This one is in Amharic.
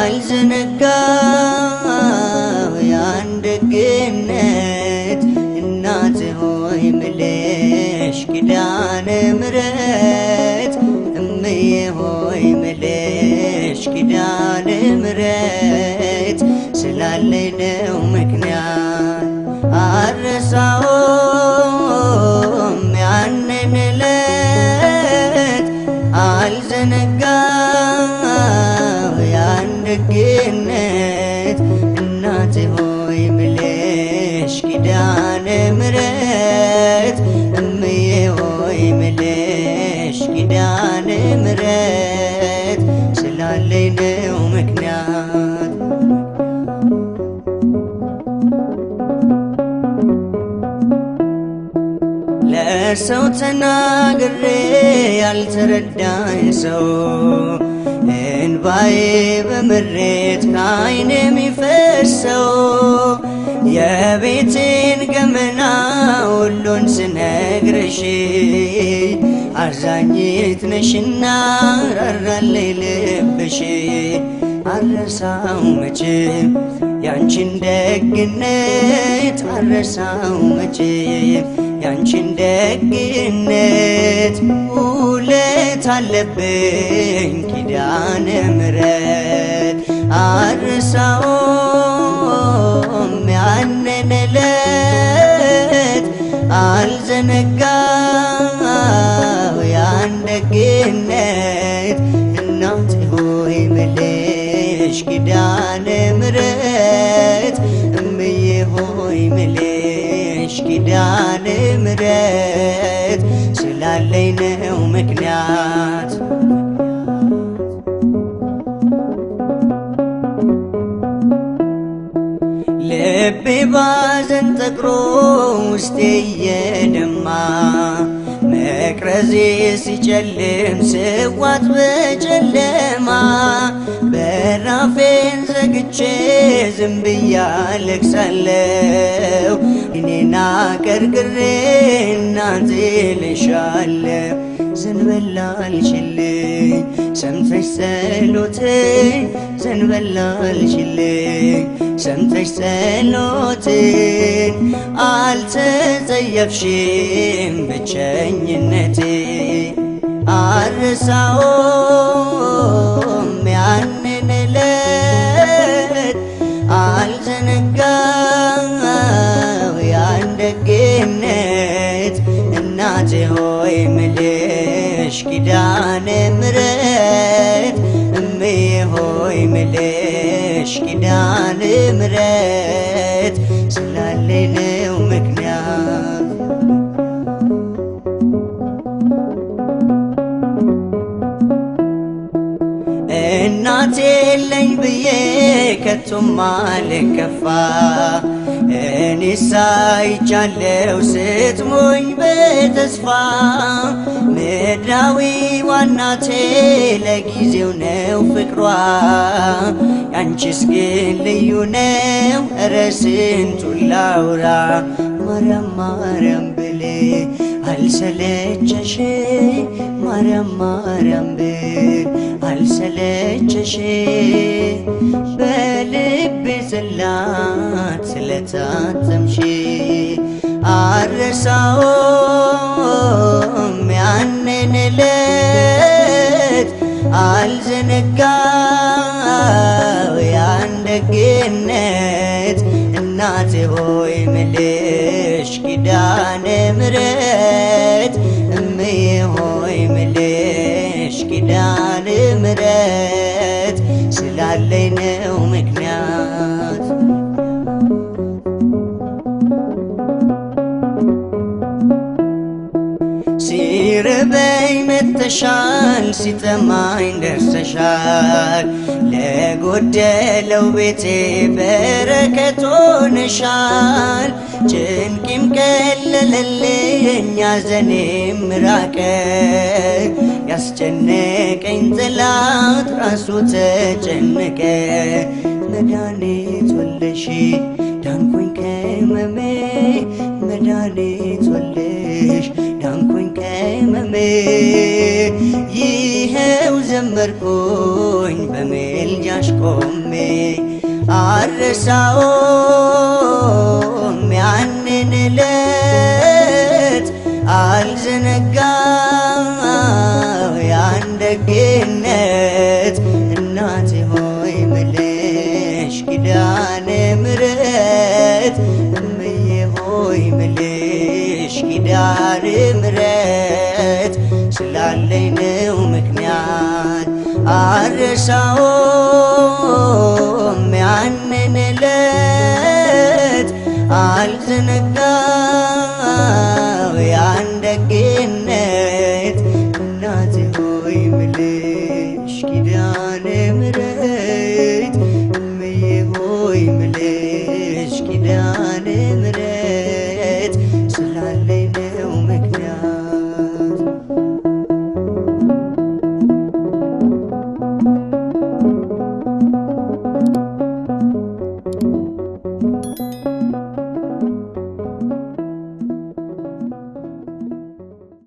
አልዘነጋው ያን ደግነት እናት ሆይ ምልሽ ኪዳነ ምሕረት እምዬ ሆይ ምልሽ ኪዳነ ምሕረት ስላለኝ ነው ምክንያት አልረሳውም ያንን ዕለት አልዘነጋው ያን ደግነት እናቴ ሆይ ምልሽ ኪዳነ ምሕረት እምዬ ሆይ ምልሽ ኪዳነ ምሕረት ስላለኝ ነው ምክንያት ለሰው ተናግሬ ያልተረዳኝ ሰው እንባዬ በምሬት ከዓይኔ የሚፈሰው የቤቴን ገመና ሁሉን ስነግርሽ አዛኝት ነሽና ራራለኝ ልብሽ አልረሳው መቼም ያንቺን ደግነት አልረሳው መቼም ያንቺን ደግነት ውለት አለብኝ ኪዳነ ምሕረት አልረሳውም ያንን ዕለት አልዘነጋው ያን ደግነት እናቴ ሆይ ምልሽ ኪዳነ ምሕረት እምዬ ሆይ ምልሽ ኪዳነ ምሕረት ስላለኝ ነው ምክንያት ልቤ ባዘን ጠቅሮ ውስጤ እየደማ መቅረዜ ሲጨልም ስዋጥ በጨለማ በራፌን ዘግቼ ዝም ብዬ አለቅሳለሁ እኔና ቀርቅሬ እናቴ ልሻለሁ ዘንበል አልሽልኝ ሰምተሽ ጸሎቴን ዘንበል አልሽልኝ ሰምተሽ ጸሎቴን አልተጸየፍሽም ብቸኝነቴ አልረሳውም ያንን ዕለት አልዘነጋው ያን ደግነት እናቴ ሆይ ምልሽ ኪዳነ ምሕረት እምዬ ሆይ ምልሽ ኪዳነ ምሕረት ስላለኝ ነው ምክንያት እናቴ የለኝ ብዬ ከቶም አልከፋ እኔስ አይቻለሁ ስትሞኝ በተስፋ ምድራዊዋ እናቴ ለጊዜው ነው ፍቅሯ ያንቺስ ግን ልዩ ነው ኧረ ስንቱን ላውራ ማርያም ማርያም ብሌ አልሰለቸሽ ማርያም ማርያም ብል አልሰለቸሽ በልቤ ጽላት ስለታተምሽ አልረሳውም ያንን ዕለት አልዘነጋው ያን ደግነት እናቴ ሆይ ምልሽ ኪዳነ ምሕረት እምዬ ሆይ ምልሽ ኪዳነ ምሕረት ስላለኝ ነው ምክንያት ሲርበኝ መጥተሻል ሲጠማኝ ደርሰሻል ለጎደለው ቤቴ በረከት ሆነሻል ጭንቄም ቀለለልኝ ሐዘኔም ራቀ ያስጨነቀኝ ጠላት ራሱ ተጨነቀ መድኃኒት ወለሽ ዳንኩኝ ከሕመሜ መድኃኒት ወለሽ ዳንኩኝ ከሕመሜ ይህ ይሄው ዘመርኩኝ በምልጃሽ ቆሜ አልረሳውም ያንን ዕለት አልዘነጋው ያን ደግነት እናቴ ሆይ ምልሽ ኪዳነ ምሕረት እምዬ ሆይ ምልሽ ኪዳነ ምሕረት ስላለኝ ነው ምክንያት አልረሳውም ያንን ዕለት አልዘነጋው ያን